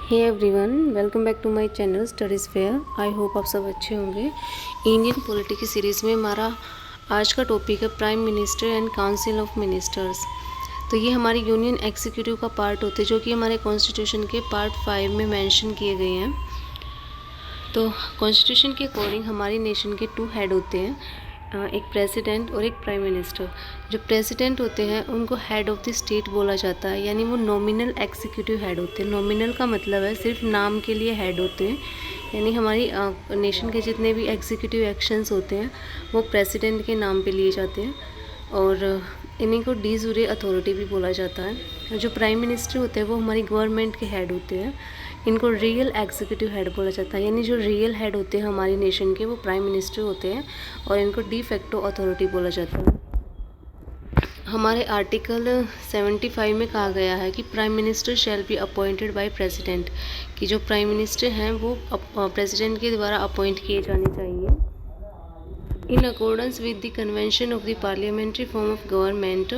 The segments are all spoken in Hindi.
Hey everyone, welcome back to my channel studies fair. I hope आप सब अच्छे होंगे। इंडियन पॉलिटी की सीरीज़ में हमारा आज का टॉपिक है prime minister and council of ministers. तो ये हमारी यूनियन एग्जीक्यूटिव का पार्ट होते हैं जो कि हमारे कॉन्स्टिट्यूशन के पार्ट 5 में मेंशन किए गए हैं। तो कॉन्स्टिट्यूशन के अकॉर्डिंग हमारी नेशन के 2 हेड होते हैं, एक प्रेसिडेंट और एक प्राइम मिनिस्टर। जो प्रेसिडेंट होते हैं उनको हेड ऑफ द स्टेट बोला जाता है, यानी वो नॉमिनल एग्जीक्यूटिव हेड होते हैं। नॉमिनल का मतलब है सिर्फ नाम के लिए हेड होते हैं, यानी हमारी नेशन के जितने भी एग्जीक्यूटिव एक्शंस होते हैं वो प्रेसिडेंट के नाम पे लिए जाते हैं और इन्हीं को डी ज़ूरे अथॉरिटी भी बोला जाता है। जो प्राइम मिनिस्टर होते हैं वो हमारी गवर्नमेंट के हेड होते हैं, इनको रियल एग्जीक्यूटिव हेड बोला जाता है। यानी जो रियल हेड होते हैं हमारी नेशन के वो प्राइम मिनिस्टर होते हैं और इनको डी फैक्टो अथॉरिटी बोला जाता है। हमारे आर्टिकल 75 में कहा गया है कि prime minister shall be appointed by president, कि जो प्राइम मिनिस्टर हैं वो प्रेसिडेंट के द्वारा अपॉइंट किए जाने चाहिए। In accordance with the convention of the parliamentary form of government.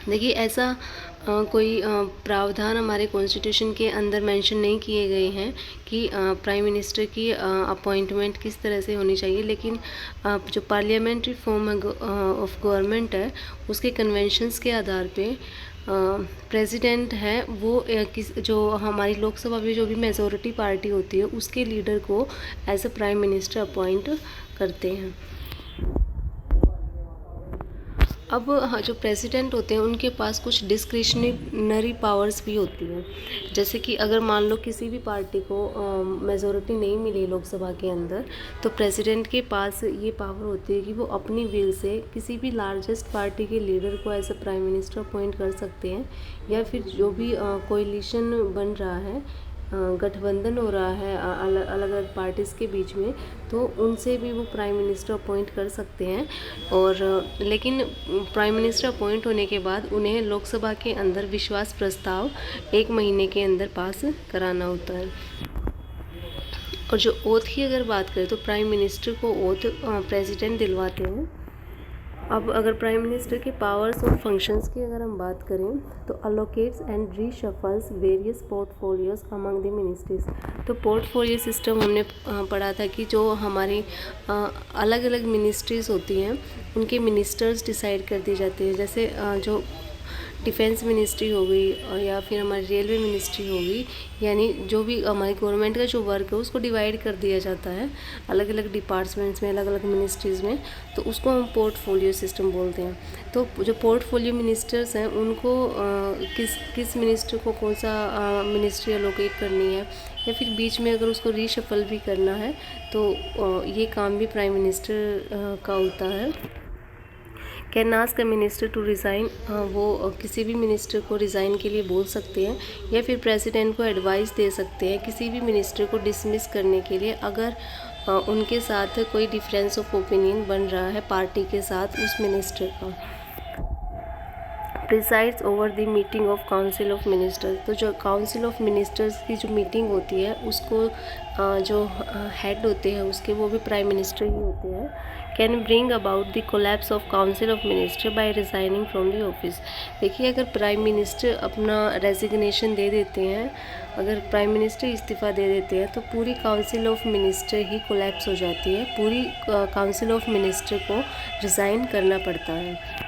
देखिए ऐसा कोई प्रावधान हमारे कॉन्स्टिट्यूशन के अंदर मेंशन नहीं किए गए हैं कि प्राइम मिनिस्टर की अपॉइंटमेंट किस तरह से होनी चाहिए, लेकिन जो पार्लियामेंट्री फॉर्म ऑफ गवर्नमेंट है उसके कन्वेंशंस के आधार पे प्रेसिडेंट है वो जो हमारी लोकसभा में जो भी मेजॉरिटी पार्टी होती है उसके लीडर को as a prime minister appoint करते हैं। अब जो प्रेसिडेंट होते हैं उनके पास कुछ डिस्क्रिशनरी पावर्स भी होती हैं, जैसे कि अगर मान लो किसी भी पार्टी को मेजॉरिटी नहीं मिली लोकसभा के अंदर, तो प्रेसिडेंट के पास ये पावर होती है कि वो अपनी विल से किसी भी लार्जेस्ट पार्टी के लीडर को as a prime minister appoint कर सकते हैं, या फिर जो भी कोएलिशन बन रहा है, गठबंधन हो रहा है अलग अलग पार्टीज़ के बीच में, तो उनसे भी वो प्राइम मिनिस्टर अपॉइंट कर सकते हैं। और लेकिन प्राइम मिनिस्टर अपॉइंट होने के बाद उन्हें लोकसभा के अंदर विश्वास प्रस्ताव 1 महीने के अंदर पास कराना होता है। और जो ओथ की अगर बात करें तो प्राइम मिनिस्टर को ओथ प्रेसिडेंट दिलवाते हैं। अब अगर प्राइम मिनिस्टर के पावर्स और फंक्शंस की अगर हम बात करें तो allocates and reshuffles various portfolios among the ministries. तो पोर्टफोलियो सिस्टम हमने पढ़ा था कि जो हमारी अलग अलग मिनिस्ट्रीज़ होती हैं उनके मिनिस्टर्स डिसाइड कर दिए जाते हैं। जैसे जो डिफेंस मिनिस्ट्री हो गई या फिर हमारी रेलवे मिनिस्ट्री हो गई, यानी जो भी हमारी गवर्नमेंट का जो वर्क है उसको डिवाइड कर दिया जाता है अलग अलग डिपार्टमेंट्स में, अलग अलग मिनिस्ट्रीज़ में, तो उसको हम पोर्टफोलियो सिस्टम बोलते हैं। तो जो पोर्टफोलियो मिनिस्टर्स हैं उनको किस मिनिस्टर को कौन सा मिनिस्ट्री एलोकेट करनी है, या फिर बीच में अगर उसको रीशफल भी करना है तो ये काम भी प्राइम मिनिस्टर का होता है। Can ask a minister to resign, वो किसी भी मिनिस्टर को रिज़ाइन के लिए बोल सकते हैं, या फिर प्रेसिडेंट को एडवाइस दे सकते हैं किसी भी मिनिस्टर को डिसमिस करने के लिए अगर उनके साथ कोई डिफरेंस ऑफ ओपिनियन बन रहा है पार्टी के साथ उस मिनिस्टर का। Presides over the meeting of council of ministers. तो जो काउंसिल ऑफ मिनिस्टर्स की जो मीटिंग होती है उसको जो हेड होते हैं उसके वो भी प्राइम मिनिस्टर ही होते हैं। Can bring about the collapse of council of minister by resigning from the office. देखिए अगर प्राइम मिनिस्टर अपना रेजिग्नेशन दे देते हैं, अगर प्राइम मिनिस्टर इस्तीफ़ा दे देते हैं तो पूरी काउंसिल ऑफ मिनिस्टर ही कोलैप्स हो जाती है, पूरी काउंसिल ऑफ मिनिस्टर को रिज़ाइन करना पड़ता है।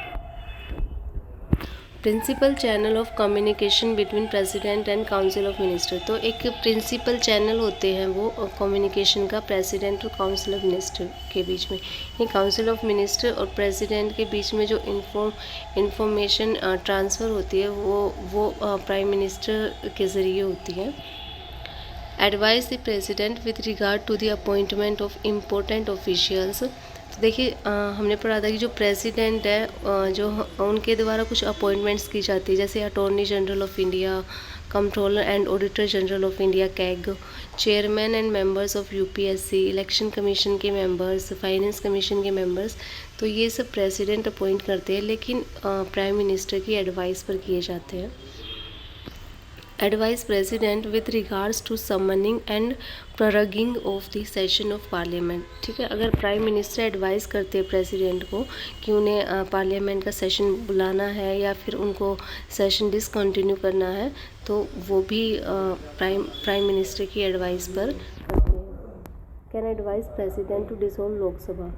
Principal channel of communication between president and council of minister. तो एक प्रिंसिपल चैनल होते हैं वो कम्युनिकेशन का प्रेसिडेंट और काउंसिल ऑफ मिनिस्टर के बीच में। ये काउंसिल ऑफ मिनिस्टर और प्रेसिडेंट के बीच में जो इंफॉर्मेशन ट्रांसफ़र होती है वो प्राइम मिनिस्टर के ज़रिए होती है। Advise the president with regard to the appointment of important officials. तो देखिए हमने पढ़ा था कि जो प्रेसिडेंट है जो उनके द्वारा कुछ अपॉइंटमेंट्स की जाती है, जैसे attorney general of India, controller and auditor general of India CAG, chairman and members of UPSC, election commission के मेंबर्स, फाइनेंस कमीशन के मेंबर्स, तो ये सब प्रेसिडेंट अपॉइंट करते हैं, लेकिन प्राइम मिनिस्टर की एडवाइस पर किए जाते हैं। Advise president with regards to summoning and proroguing of the session of parliament. ठीक है, अगर प्राइम मिनिस्टर एडवाइस करते हैं प्रेसिडेंट को कि उन्हें पार्लियामेंट का सेशन बुलाना है या फिर उनको सेशन डिसकंटिन्यू करना है, तो वो भी प्राइम मिनिस्टर की एडवाइस पर करते हैं। Can advise president to dissolve Lok Sabha.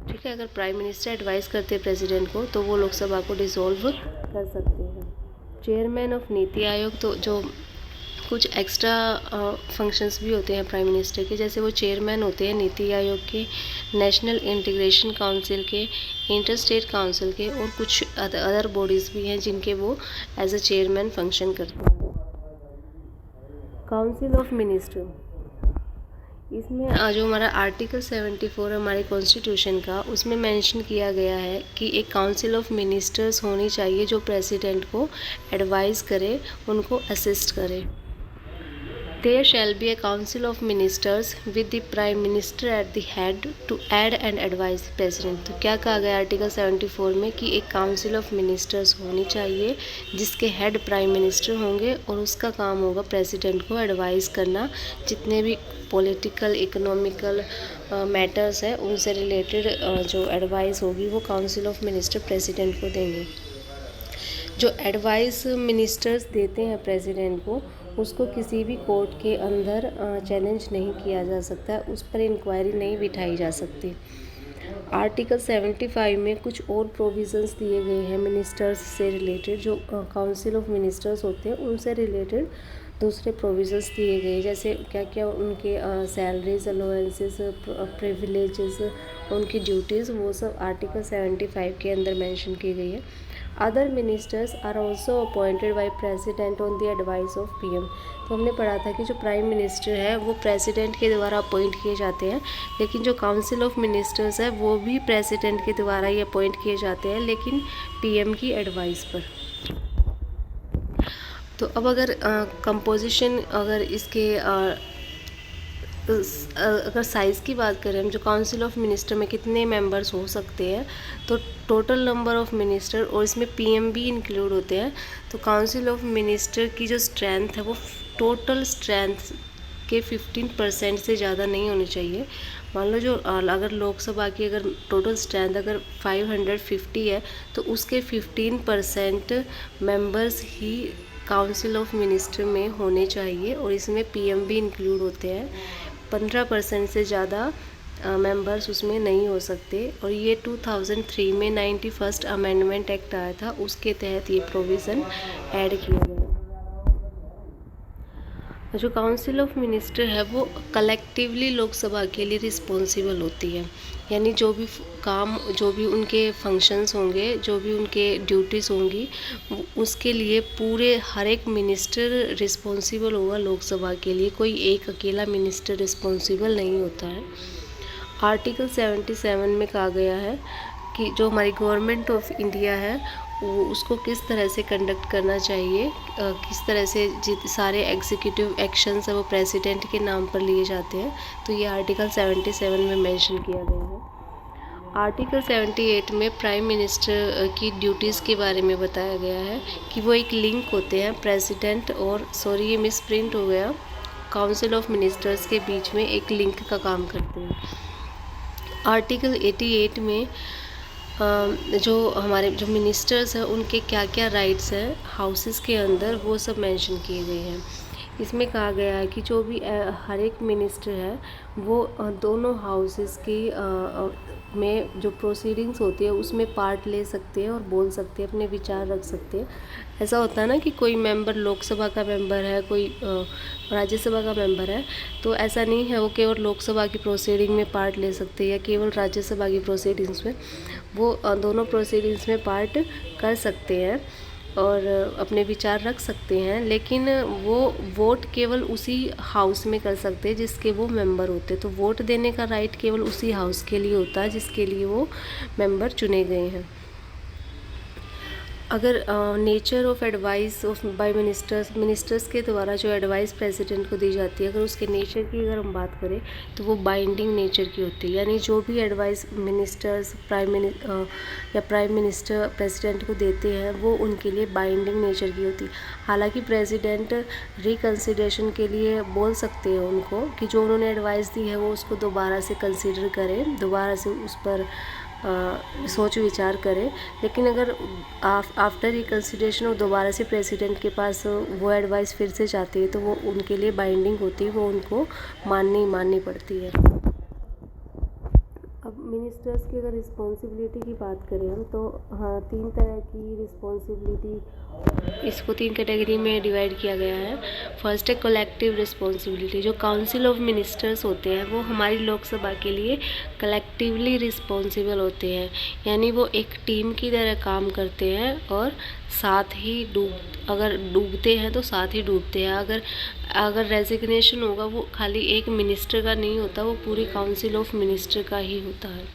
ठीक है, अगर प्राइम मिनिस्टर एडवाइस करते हैं प्रेसिडेंट को तो वो लोकसभा को डिसॉल्व कर सकते हैं। चेयरमैन ऑफ नीति आयोग, तो जो कुछ एक्स्ट्रा फंक्शंस भी होते हैं प्राइम मिनिस्टर के, जैसे वो चेयरमैन होते हैं नीति आयोग के, नेशनल इंटीग्रेशन काउंसिल के, इंटर स्टेट काउंसिल के, और कुछ अदर बॉडीज़ भी हैं जिनके वो एज अ चेयरमैन फंक्शन करते हैं। काउंसिल ऑफ मिनिस्टर, इसमें जो हमारा आर्टिकल 74 है हमारे कॉन्स्टिट्यूशन का, उसमें मेंशन किया गया है कि एक काउंसिल ऑफ मिनिस्टर्स होनी चाहिए जो प्रेसिडेंट को एडवाइस करे, उनको असिस्ट करे। There shall be a council of ministers with the prime minister at the head to aid and advise president. तो क्या कहा गया आर्टिकल 74 में कि एक काउंसिल ऑफ मिनिस्टर्स होनी चाहिए जिसके हेड प्राइम मिनिस्टर होंगे और उसका काम होगा प्रेसिडेंट को एडवाइस करना, जितने भी पॉलिटिकल इकोनॉमिकल मैटर्स है उनसे रिलेटेड जो एडवाइस होगी वो काउंसिल ऑफ मिनिस्टर प्रेसिडेंट को देंगे। जो एडवाइस मिनिस्टर्स देते हैं प्रेसिडेंट को, उसको किसी भी कोर्ट के अंदर चैलेंज नहीं किया जा सकता, उस पर इंक्वायरी नहीं बिठाई जा सकती। आर्टिकल 75 में कुछ और प्रोविज़न्स दिए गए हैं मिनिस्टर्स से रिलेटेड, जो काउंसिल ऑफ मिनिस्टर्स होते हैं उनसे रिलेटेड दूसरे प्रोविज़न्स दिए गए, जैसे क्या क्या उनके सैलरीज, अलाउंसेस, प्रिविलेजेस, उनकी ड्यूटीज़, वो सब आर्टिकल 75 के अंदर मेंशन की गई है। Other ministers are also appointed by president on the advice of PM. तो हमने पढ़ा था कि जो प्राइम मिनिस्टर है वो प्रेसिडेंट के द्वारा अपॉइंट किए जाते हैं, लेकिन जो काउंसिल ऑफ मिनिस्टर्स है वो भी प्रेसिडेंट के द्वारा ही अपॉइंट किए जाते हैं, लेकिन पीएम की एडवाइस पर। तो अब अगर कंपोजिशन, अगर इसके अगर साइज़ की बात करें हम, जो काउंसिल ऑफ मिनिस्टर में कितने मेंबर्स हो सकते हैं, तो टोटल नंबर ऑफ मिनिस्टर और इसमें पीएम भी इंक्लूड होते हैं। तो काउंसिल ऑफ मिनिस्टर की जो स्ट्रेंथ है वो टोटल स्ट्रेंथ के 15% से ज़्यादा नहीं होनी चाहिए। मान लो जो अगर लोकसभा की अगर टोटल स्ट्रेंथ अगर 550 है, तो उसके 15% members he council of minister में होने चाहिए, और इसमें पीएम भी इंक्लूड होते हैं। 15% से ज़्यादा मेंबर्स उसमें नहीं हो सकते, और ये 2003 में 91st अमेंडमेंट एक्ट आया था, उसके तहत ये प्रोविज़न ऐड किया गया। जो काउंसिल ऑफ मिनिस्टर है वो कलेक्टिवली लोकसभा के लिए रिस्पॉन्सिबल होती है, यानी जो भी काम, जो भी उनके फंक्शंस होंगे, जो भी उनके ड्यूटीज़ होंगी, उसके लिए पूरे हर एक मिनिस्टर रिस्पॉन्सिबल होगा लोकसभा के लिए, कोई एक अकेला मिनिस्टर रिस्पॉन्सिबल नहीं होता है। आर्टिकल 77 में कहा गया है कि जो हमारी गवर्नमेंट ऑफ इंडिया है वो उसको किस तरह से कंडक्ट करना चाहिए, किस तरह से सारे एग्जीक्यूटिव एक्शंस है वो प्रेसिडेंट के नाम पर लिए जाते हैं, तो ये आर्टिकल 77 में मेंशन किया गया है। आर्टिकल 78 में प्राइम मिनिस्टर की ड्यूटीज़ के बारे में बताया गया है कि वो एक लिंक होते हैं प्रेसिडेंट और, सॉरी ये मिस प्रिंट हो गया, काउंसिल ऑफ मिनिस्टर्स के बीच में एक लिंक का काम करते हैं। आर्टिकल 88 में जो हमारे जो मिनिस्टर्स हैं उनके क्या क्या राइट्स हैं हाउसेस के अंदर, वो सब मेंशन किए गए हैं। इसमें कहा गया है कि जो भी हर एक मिनिस्टर है वो दोनों हाउसेस की में जो प्रोसीडिंग्स होती है उसमें पार्ट ले सकते हैं और बोल सकते हैं, अपने विचार रख सकते हैं। ऐसा होता है ना कि कोई मेंबर लोकसभा का मेंबर है, कोई राज्यसभा का मेंबर है, तो ऐसा नहीं है वो केवल लोकसभा की प्रोसीडिंग में पार्ट ले सकते हैं या केवल राज्यसभा की प्रोसीडिंग्स में, वो दोनों प्रोसीडिंग्स में पार्ट कर सकते हैं और अपने विचार रख सकते हैं, लेकिन वो वोट केवल उसी हाउस में कर सकते हैं जिसके वो मेंबर होते हैं। तो वोट देने का राइट केवल उसी हाउस के लिए होता है जिसके लिए वो मेंबर चुने गए हैं। अगर nature of advice of by ministers के द्वारा जो एडवाइस प्रेसिडेंट को दी जाती है, अगर उसके नेचर की अगर हम बात करें तो वो बाइंडिंग नेचर की होती है। यानी जो भी एडवाइस मिनिस्टर्स या प्राइम मिनिस्टर प्रेसिडेंट को देते हैं वो उनके लिए बाइंडिंग नेचर की होती है। हालांकि प्रेसिडेंट रिकन्सिडरेशन के लिए बोल सकते हैं उनको कि जो उन्होंने एडवाइस दी है वो उसको दोबारा से कंसीडर करें, दोबारा से उस पर सोच विचार करें। लेकिन अगर आफ्टर रिकन्सिडरेशन और दोबारा से प्रेसिडेंट के पास वो एडवाइस फिर से जाती है तो वो उनके लिए बाइंडिंग होती है, वो उनको माननी पड़ती है। अब मिनिस्टर्स की अगर रिस्पॉन्सिबिलिटी की बात करें हम तो हाँ, 3 तरह की रिस्पॉन्सिबिलिटी, इसको 3 कैटेगरी में डिवाइड किया गया है। फर्स्ट है कलेक्टिव रिस्पॉन्सिबिलिटी। जो काउंसिल ऑफ मिनिस्टर्स होते हैं वो हमारी लोकसभा के लिए कलेक्टिवली रिस्पॉन्सिबल होते हैं, यानी वो एक टीम की तरह काम करते हैं और साथ ही अगर डूबते हैं तो साथ ही डूबते हैं। अगर रेजिग्नेशन होगा वो खाली एक मिनिस्टर का नहीं होता, वो पूरी काउंसिल ऑफ मिनिस्टर का ही होता है।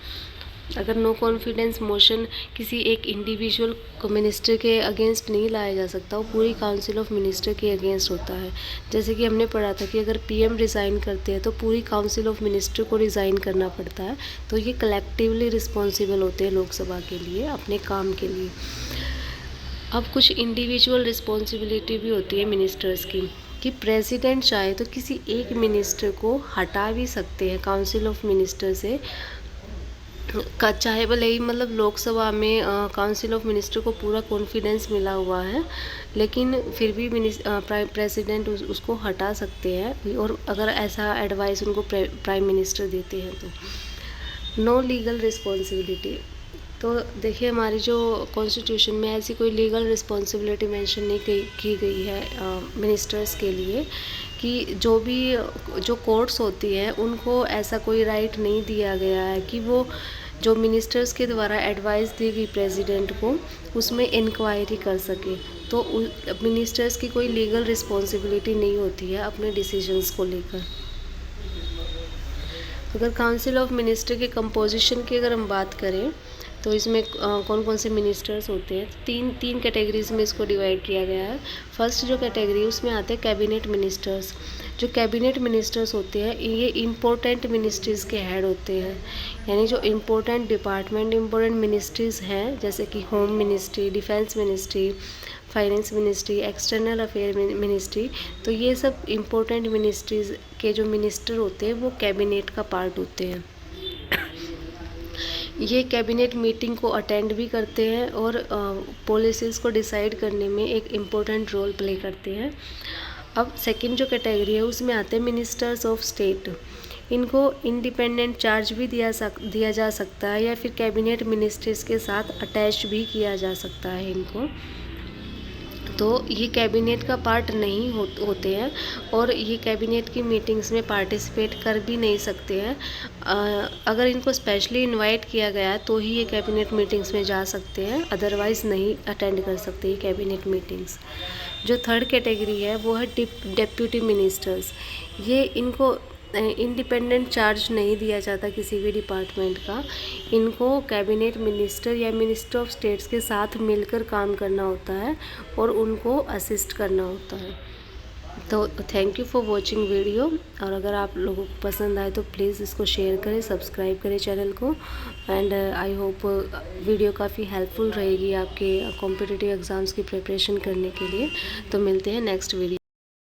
अगर नो कॉन्फिडेंस मोशन किसी एक इंडिविजुअल मिनिस्टर के अगेंस्ट नहीं लाया जा सकता, वो पूरी काउंसिल ऑफ मिनिस्टर के अगेंस्ट होता है। जैसे कि हमने पढ़ा था कि अगर पीएम रिज़ाइन करते हैं तो पूरी काउंसिल ऑफ मिनिस्टर को रिज़ाइन करना पड़ता है। तो ये कलेक्टिवली रिस्पॉन्सिबल होते हैं लोकसभा के लिए, अपने काम के लिए। अब कुछ इंडिविजुअल रिस्पॉन्सिबिलिटी भी होती है मिनिस्टर्स की कि प्रेसिडेंट चाहे तो किसी एक मिनिस्टर को हटा भी सकते हैं काउंसिल ऑफ मिनिस्टर से, चाहे भले ही मतलब लोकसभा में काउंसिल ऑफ मिनिस्टर को पूरा कॉन्फिडेंस मिला हुआ है, लेकिन फिर भी प्रेसिडेंट उसको हटा सकते हैं, और अगर ऐसा एडवाइस उनको प्राइम मिनिस्टर देते हैं तो। No legal responsibility. तो देखिए हमारी जो कॉन्स्टिट्यूशन में ऐसी कोई लीगल रिस्पॉन्सिबिलिटी मेंशन नहीं की गई है मिनिस्टर्स के लिए कि जो कोर्ट्स होती हैं उनको ऐसा कोई राइट नहीं दिया गया है कि वो जो मिनिस्टर्स के द्वारा एडवाइस दी गई प्रेसिडेंट को उसमें इंक्वायरी कर सके। तो मिनिस्टर्स की कोई लीगल रिस्पॉन्सिबिलिटी नहीं होती है अपने डिसीजंस को लेकर। अगर काउंसिल ऑफ मिनिस्टर के कंपोजिशन की अगर हम बात करें तो इसमें कौन कौन से मिनिस्टर्स होते हैं, तीन कैटेगरीज में इसको डिवाइड किया गया है। फर्स्ट जो कैटेगरी उसमें आते हैं कैबिनेट मिनिस्टर्स। जो कैबिनेट मिनिस्टर्स होते हैं ये इम्पोर्टेंट मिनिस्ट्रीज़ के हेड होते हैं, यानी जो इम्पोर्टेंट डिपार्टमेंट इम्पोर्टेंट मिनिस्ट्रीज़ हैं जैसे कि home ministry, defence ministry, finance ministry, external affair ministry, तो ये सब इम्पोर्टेंट मिनिस्ट्रीज़ के जो मिनिस्टर होते हैं वो कैबिनेट का पार्ट होते हैं। ये कैबिनेट मीटिंग को अटेंड भी करते हैं और पॉलिसीज़ को डिसाइड करने में एक इम्पोर्टेंट रोल प्ले करते हैं। अब सेकंड जो कैटेगरी है उसमें आते हैं मिनिस्टर्स ऑफ स्टेट। इनको इंडिपेंडेंट चार्ज भी दिया जा सकता है या फिर कैबिनेट मिनिस्ट्रीज़ के साथ अटैच भी किया जा सकता है इनको। तो ये कैबिनेट का पार्ट नहीं होते हैं और ये कैबिनेट की मीटिंग्स में पार्टिसिपेट कर भी नहीं सकते हैं। अगर इनको स्पेशली इनवाइट किया गया है तो ही ये कैबिनेट मीटिंग्स में जा सकते हैं, अदरवाइज़ नहीं अटेंड कर सकते ये कैबिनेट मीटिंग्स। जो थर्ड कैटेगरी है वो है डिप्यूटी मिनिस्टर्स। ये इनको इंडिपेंडेंट चार्ज नहीं दिया जाता किसी भी डिपार्टमेंट का, इनको कैबिनेट मिनिस्टर या मिनिस्टर ऑफ स्टेट्स के साथ मिलकर काम करना होता है और उनको असिस्ट करना होता है। तो thank you for watching video, और अगर आप लोगों को पसंद आए तो प्लीज़ इसको शेयर करें, सब्सक्राइब करें चैनल को, एंड आई होप वीडियो काफ़ी हेल्पफुल रहेगी आपके कॉम्पिटिटिव एग्ज़ाम्स की प्रिपरेशन करने के लिए। तो मिलते हैं नेक्स्ट वीडियो।